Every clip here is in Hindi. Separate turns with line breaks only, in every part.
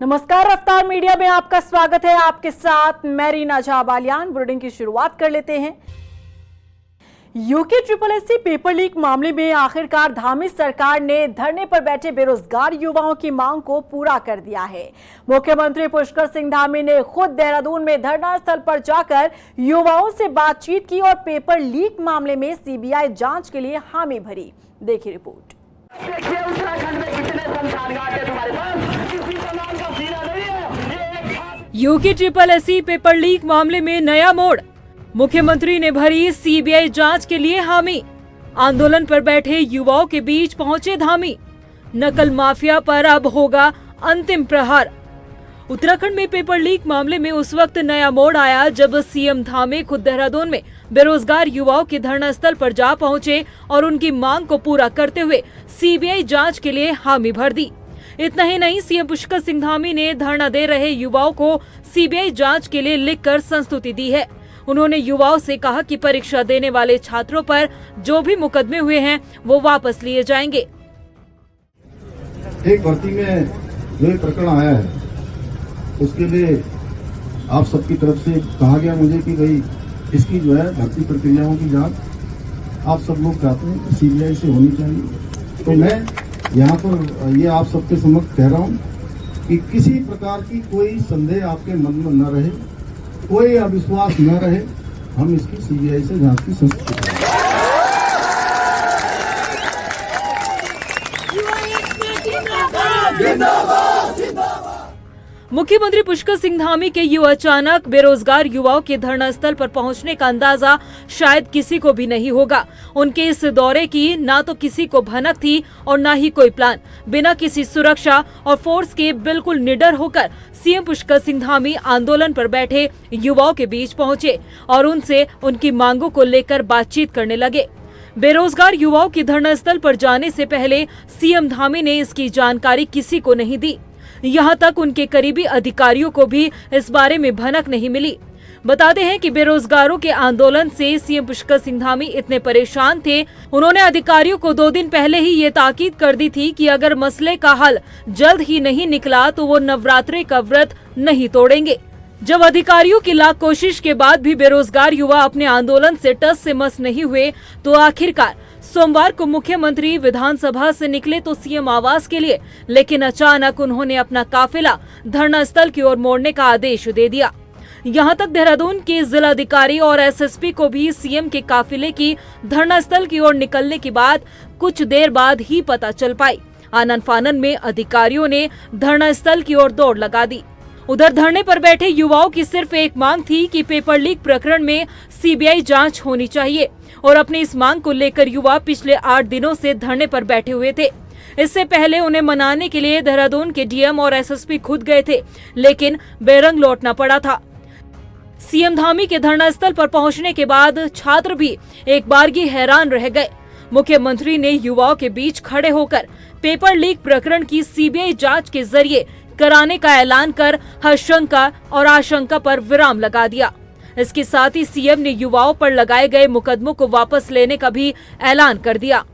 नमस्कार, रफ्तार मीडिया में आपका स्वागत है। आपके साथ मैं रीना झा बालियान। बुलेटिन की शुरुआत कर लेते हैं। यूके SSSC पेपर लीक मामले में आखिरकार धामी सरकार ने धरने पर बैठे बेरोजगार युवाओं की मांग को पूरा कर दिया है। मुख्यमंत्री पुष्कर सिंह धामी ने खुद देहरादून में धरना स्थल पर जाकर युवाओं से बातचीत की और पेपर लीक मामले में CBI जांच के लिए हामी भरी। देखिए रिपोर्ट।
देखिए उत्तराखंड में कितने संस्थानगार है तुम्हारे पास, किसी समान का सीना नहीं है।
यूके SSSC पेपर लीक मामले में नया मोड़। मुख्यमंत्री ने भरी CBI जांच के लिए हामी। आंदोलन पर बैठे युवाओं के बीच पहुंचे धामी। नकल माफिया पर अब होगा अंतिम प्रहार। उत्तराखंड में पेपर लीक मामले में उस वक्त नया मोड़ आया जब CM धामी खुद देहरादून में बेरोजगार युवाओं के धरना स्थल पर जा पहुंचे और उनकी मांग को पूरा करते हुए CBI जांच के लिए हामी भर दी। इतना ही नहीं, CM पुष्कर सिंह धामी ने धरना दे रहे युवाओं को CBI जांच के लिए लिखकर संस्तुति दी है। उन्होंने युवाओं से कहा कि परीक्षा देने वाले छात्रों पर जो भी मुकदमे हुए हैं वो वापस लिए जाएंगे।
एक भर्ती में जो एक प्रकरण आया है उसके लिए आप सबकी तरफ से कहा गया मुझे कि भाई इसकी जो है भर्ती प्रक्रियाओं की जांच आप सब लोग चाहते हैं CBI से होनी चाहिए। तो मैं यहाँ पर ये आप सबके समक्ष कह रहा हूँ कि किसी प्रकार की कोई संदेह आपके मन में न रहे, कोई अविश्वास न रहे। हम इसकी CBI से जांच की संस्तुति करें।
मुख्यमंत्री पुष्कर सिंह धामी के अचानक बेरोजगार युवाओं के धरना स्थल पर पहुंचने का अंदाजा शायद किसी को भी नहीं होगा। उनके इस दौरे की ना तो किसी को भनक थी और ना ही कोई प्लान। बिना किसी सुरक्षा और फोर्स के बिल्कुल निडर होकर CM पुष्कर सिंह धामी आंदोलन पर बैठे युवाओं के बीच पहुंचे और उनसे उनकी मांगों को लेकर बातचीत करने लगे। बेरोजगार युवाओं के धरना स्थल पर जाने से पहले CM धामी ने इसकी जानकारी किसी को नहीं दी। यहाँ तक उनके करीबी अधिकारियों को भी इस बारे में भनक नहीं मिली। बताते हैं कि बेरोजगारों के आंदोलन से CM पुष्कर सिंह धामी इतने परेशान थे, उन्होंने अधिकारियों को 2 दिन पहले ही ये ताकीद कर दी थी कि अगर मसले का हल जल्द ही नहीं निकला तो वो नवरात्रि का व्रत नहीं तोड़ेंगे। जब अधिकारियों की लाख कोशिश के बाद भी बेरोजगार युवा अपने आंदोलन से टस से मस नहीं हुए तो आखिरकार सोमवार को मुख्यमंत्री विधानसभा से निकले तो CM आवास के लिए, लेकिन अचानक उन्होंने अपना काफिला धरना स्थल की ओर मोड़ने का आदेश दे दिया। यहां तक देहरादून के जिलाधिकारी और SSP को भी CM के काफिले की धरना स्थल की ओर निकलने की बात कुछ देर बाद ही पता चल पाई। आनन फानन में अधिकारियों ने धरना स्थल की ओर दौड़ लगा दी। उधर धरने पर बैठे युवाओं की सिर्फ एक मांग थी कि पेपर लीक प्रकरण में CBI जांच होनी चाहिए और अपनी इस मांग को लेकर युवा पिछले 8 दिनों से धरने पर बैठे हुए थे। इससे पहले उन्हें मनाने के लिए देहरादून के DM और SSP खुद गए थे, लेकिन बेरंग लौटना पड़ा था। CM धामी के धरना स्थल पर पहुंचने के बाद छात्र भी एक बारगी हैरान रह गए। मुख्यमंत्री ने युवाओं के बीच खड़े होकर पेपर लीक प्रकरण की CBI जांच के जरिए कराने का ऐलान कर हर शंका और आशंका पर विराम लगा दिया। इसके साथ ही CM ने युवाओं पर लगाए गए मुकदमों को वापस लेने का भी ऐलान कर दिया।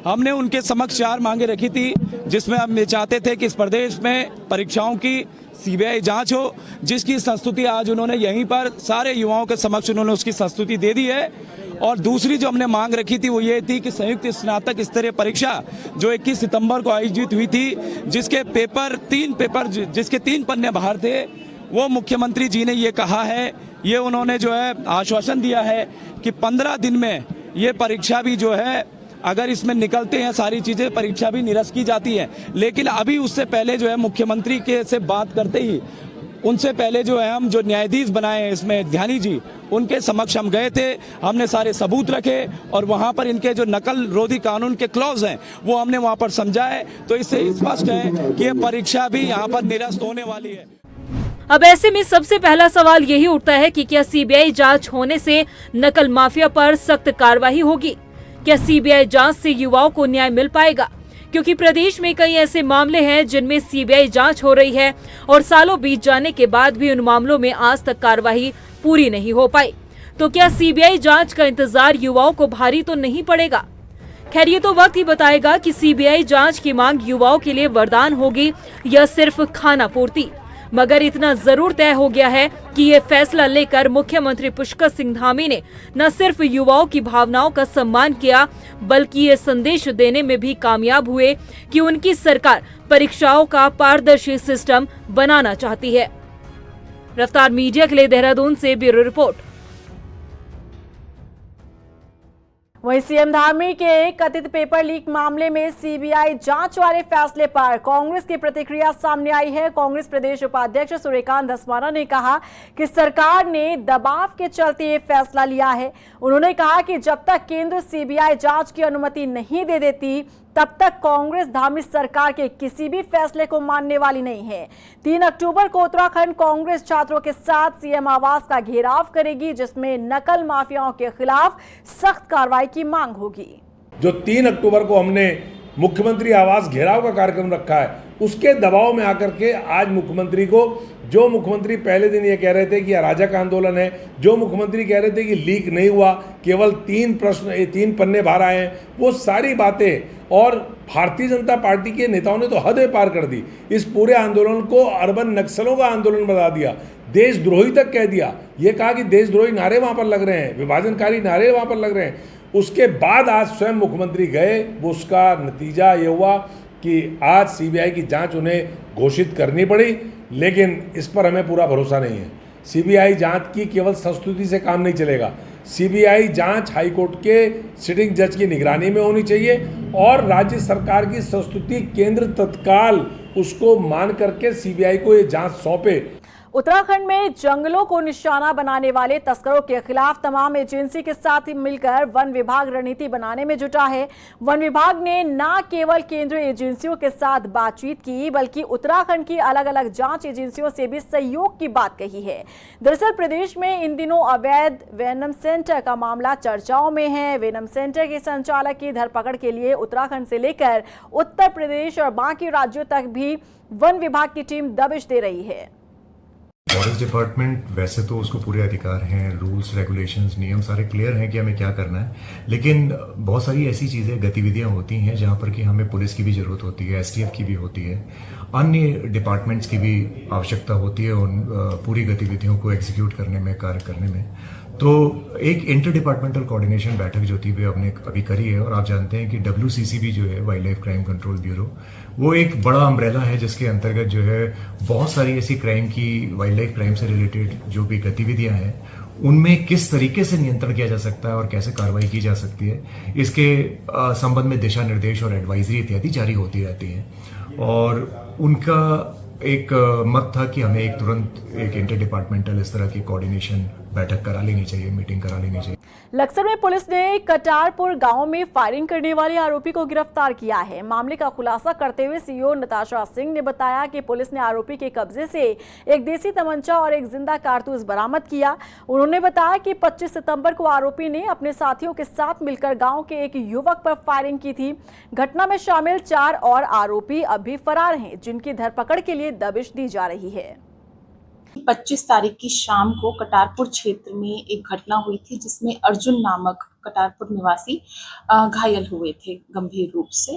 हमने उनके समक्ष 4 मांगे रखी थी, जिसमें हम ये चाहते थे कि इस प्रदेश में परीक्षाओं की CBI जांच हो, जिसकी संस्तुति आज उन्होंने यहीं पर सारे युवाओं के समक्ष उन्होंने उसकी संस्तुति दे दी है। और दूसरी जो हमने मांग रखी थी वो ये थी कि संयुक्त स्नातक स्तरीय परीक्षा जो 21 सितंबर को आयोजित हुई थी, जिसके 3 पन्ने बाहर थे, वो मुख्यमंत्री जी ने ये कहा है, ये उन्होंने जो है आश्वासन दिया है कि 15 दिन में ये परीक्षा भी जो है अगर इसमें निकलते हैं सारी चीज़ें, परीक्षा भी निरस्त की जाती है। लेकिन अभी उससे पहले जो है मुख्यमंत्री के से बात करते ही उनसे पहले जो है हम जो न्यायाधीश बनाए हैं इसमें ध्यानी जी, उनके समक्ष हम गए थे, हमने सारे सबूत रखे और वहाँ पर इनके जो नकल रोधी कानून के क्लॉज हैं वो हमने वहाँ पर समझाए। तो इससे स्पष्ट है कि ये परीक्षा भी यहाँ पर निरस्त होने वाली है।
अब ऐसे में सबसे पहला सवाल यही उठता है कि क्या CBI जांच होने से नकल माफिया पर सख्त कार्रवाई होगी? क्या CBI जांच से युवाओं को न्याय मिल पाएगा? क्योंकि प्रदेश में कई ऐसे मामले हैं जिनमें CBI जांच हो रही है और सालों बीत जाने के बाद भी उन मामलों में आज तक कार्रवाई पूरी नहीं हो पाई। तो क्या CBI जांच का इंतजार युवाओं को भारी तो नहीं पड़ेगा? खैर ये तो वक्त ही बताएगा कि सीबीआई जांच की मांग युवाओं के लिए वरदान होगी या सिर्फ खाना पूर्ति। मगर इतना जरूर तय हो गया है कि ये फैसला लेकर मुख्यमंत्री पुष्कर सिंह धामी ने न सिर्फ युवाओं की भावनाओं का सम्मान किया, बल्कि ये संदेश देने में भी कामयाब हुए कि उनकी सरकार परीक्षाओं का पारदर्शी सिस्टम बनाना चाहती है। रफ्तार मीडिया के लिए देहरादून से ब्यूरो रिपोर्ट।
वहीं सीएम धामी के कथित पेपर लीक मामले में सीबीआई जांच वाले फैसले पर कांग्रेस की प्रतिक्रिया सामने आई है। कांग्रेस प्रदेश उपाध्यक्ष सूर्यकांत धस्माना ने कहा कि सरकार ने दबाव के चलते ये फैसला लिया है। उन्होंने कहा कि जब तक केंद्र सीबीआई जांच की अनुमति नहीं दे देती तब तक कांग्रेस धामी सरकार के किसी भी फैसले को मानने वाली नहीं है। 3 अक्टूबर को उत्तराखंड कांग्रेस छात्रों के साथ सीएम आवास का घेराव करेगी, जिसमें नकल माफियाओं के खिलाफ सख्त कार्रवाई की मांग होगी।
जो 3 अक्टूबर को हमने मुख्यमंत्री आवास घेराव का कार्यक्रम रखा है, उसके दबाव में आकर के आज मुख्यमंत्री को, जो मुख्यमंत्री पहले दिन ये कह रहे थे कि अराजक आंदोलन है, जो मुख्यमंत्री कह रहे थे कि लीक नहीं हुआ, केवल 3 पन्ने बाहर आए हैं, वो सारी बातें और भारतीय जनता पार्टी के नेताओं ने तो हद पार कर दी। इस पूरे आंदोलन को अर्बन नक्सलों का आंदोलन बता दिया, देशद्रोही तक कह दिया। ये कहा कि देशद्रोही नारे वहाँ पर लग रहे हैं, विभाजनकारी नारे वहाँ पर लग रहे हैं। उसके बाद आज स्वयं मुख्यमंत्री गए, वो उसका नतीजा ये हुआ कि आज सीबीआई की जांच उन्हें घोषित करनी पड़ी, लेकिन इस पर हमें पूरा भरोसा नहीं है। सीबीआई जांच की केवल संस्तुति से काम नहीं चलेगा। सीबीआई जांच हाईकोर्ट के सिटिंग जज की निगरानी में होनी चाहिए और राज्य सरकार की संस्तुति केंद्र तत्काल उसको मान करके सीबीआई को ये जांच सौंपे।
उत्तराखंड में जंगलों को निशाना बनाने वाले तस्करों के खिलाफ तमाम एजेंसी के साथ मिलकर वन विभाग रणनीति बनाने में जुटा है। वन विभाग ने न केवल केंद्रीय एजेंसियों के साथ बातचीत की, बल्कि उत्तराखंड की अलग अलग जांच एजेंसियों से भी सहयोग की बात कही है। दरअसल प्रदेश में इन दिनों अवैध वेनम सेंटर का मामला चर्चाओं में है। वेनम सेंटर के संचालक की धरपकड़ के लिए उत्तराखंड से लेकर उत्तर प्रदेश और बाकी राज्यों तक भी वन विभाग की टीम दबिश दे रही है।
फॉरेस्ट डिपार्टमेंट वैसे तो उसको पूरे अधिकार हैं, रूल्स रेगुलेशंस नियम सारे क्लियर हैं कि हमें क्या करना है, लेकिन बहुत सारी ऐसी चीज़ें गतिविधियां होती हैं जहां पर कि हमें पुलिस की भी ज़रूरत होती है, एसटीएफ की भी होती है, अन्य डिपार्टमेंट्स की भी आवश्यकता होती है उन पूरी गतिविधियों को एग्जीक्यूट करने में, कार्य करने में। तो एक इंटर डिपार्टमेंटल कोऑर्डिनेशन बैठक जो थी वो हमने अभी करी है और आप जानते हैं कि WCCB जो है, wild life crime control bureau, वो एक बड़ा अम्ब्रेला है जिसके अंतर्गत जो है बहुत सारी ऐसी क्राइम की, वाइल्ड लाइफ क्राइम से रिलेटेड जो भी गतिविधियां हैं उनमें किस तरीके से नियंत्रण किया जा सकता है और कैसे कार्रवाई की जा सकती है, इसके संबंध में दिशा निर्देश और एडवाइजरी इत्यादि जारी होती रहती है। और उनका एक मत था कि हमें तुरंत एक इंटर डिपार्टमेंटल इस तरह की कोऑर्डिनेशन बैठक करा लेनी चाहिए, मीटिंग करा लेनी चाहिए।
लक्सर में पुलिस ने कटारपुर गांव में फायरिंग करने वाले आरोपी को गिरफ्तार किया है। मामले का खुलासा करते हुए सीओ नताशा सिंह ने बताया कि पुलिस ने आरोपी के कब्जे से एक देसी तमंचा और एक जिंदा कारतूस बरामद किया। उन्होंने बताया कि 25 सितंबर को आरोपी ने अपने साथियों के साथ मिलकर गांव के एक युवक पर फायरिंग की थी। घटना में शामिल 4 और आरोपी अब भी फरार हैं, जिनकी धरपकड़ के लिए दबिश दी जा रही है।
25 तारीख की शाम को कटारपुर क्षेत्र में एक घटना हुई थी जिसमें अर्जुन नामक कटारपुर निवासी घायल हुए थे गंभीर रूप से,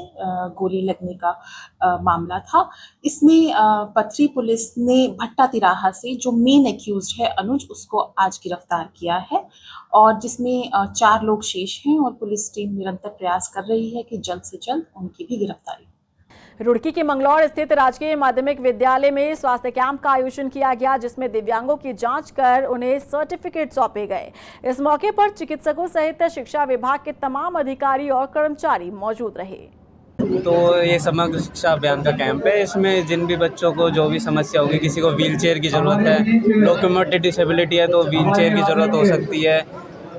गोली लगने का मामला था। इसमें पथरी पुलिस ने भट्टा तिराहा से जो मेन एक्यूज्ड है अनुज, उसको आज गिरफ्तार किया है और जिसमें 4 लोग शेष हैं और पुलिस टीम निरंतर प्रयास कर रही है कि जल्द से जल्द उनकी भी गिरफ्तारी।
रुड़की के मंगलौर स्थित राजकीय माध्यमिक विद्यालय में स्वास्थ्य कैंप का आयोजन किया गया, जिसमें दिव्यांगों की जांच कर उन्हें सर्टिफिकेट सौंपे गए। इस मौके पर चिकित्सकों सहित शिक्षा विभाग के तमाम अधिकारी और कर्मचारी मौजूद रहे।
तो ये समग्र शिक्षा अभियान का कैंप है। इसमें जिन भी बच्चों को जो भी समस्या होगी, किसी को व्हीलचेयर की ज़रूरत है, लोकोमोटिव डिसेबिलिटी है तो व्हीलचेयर की ज़रूरत हो सकती है,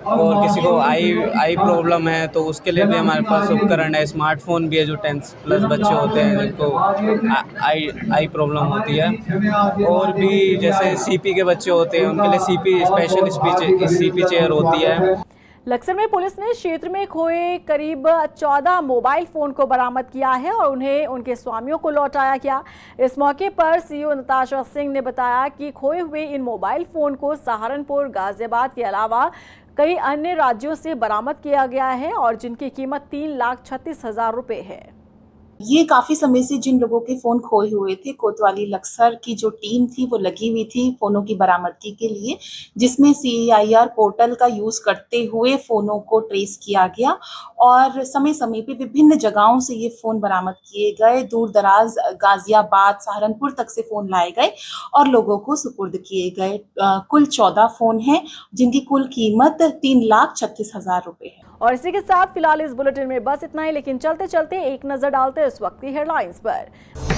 और किसी को आई प्रॉब्लम है तो उसके लिए भी हमारे पास उपकरण है। स्मार्टफोन भी है, जो 10+ बच्चे होते हैं जिनको आई प्रॉब्लम होती है, और भी जैसे CP के बच्चे होते हैं उनके लिए CP स्पेशल CP चेयर होती है।
लक्सर में पुलिस ने क्षेत्र में खोए करीब 14 मोबाइल फोन को बरामद किया है और उन्हें उनके स्वामियों को लौटाया गया। इस मौके पर सीओ नताशा सिंह ने बताया कि खोए हुए इन मोबाइल फोन को सहारनपुर, गाजियाबाद के अलावा कई अन्य राज्यों से बरामद किया गया है और जिनकी कीमत 3,36,000 रुपए है।
ये काफी समय से जिन लोगों के फोन खोए हुए थे, कोतवाली लक्सर की जो टीम थी वो लगी हुई थी फोनों की बरामदगी के लिए, जिसमें CIR पोर्टल का यूज करते हुए फोनों को ट्रेस किया गया और समय समय पे विभिन्न जगहों से ये फोन बरामद किए गए। दूर दराज गाजियाबाद, सहारनपुर तक से फोन लाए गए और लोगों को सुपुर्द किए गए। कुल 14 फोन हैं जिनकी कुल कीमत 3,36,000 रुपए है।
और इसी के साथ फिलहाल इस बुलेटिन में बस इतना ही, लेकिन चलते चलते एक नजर डालते हैं इस वक्त की हेडलाइंस पर।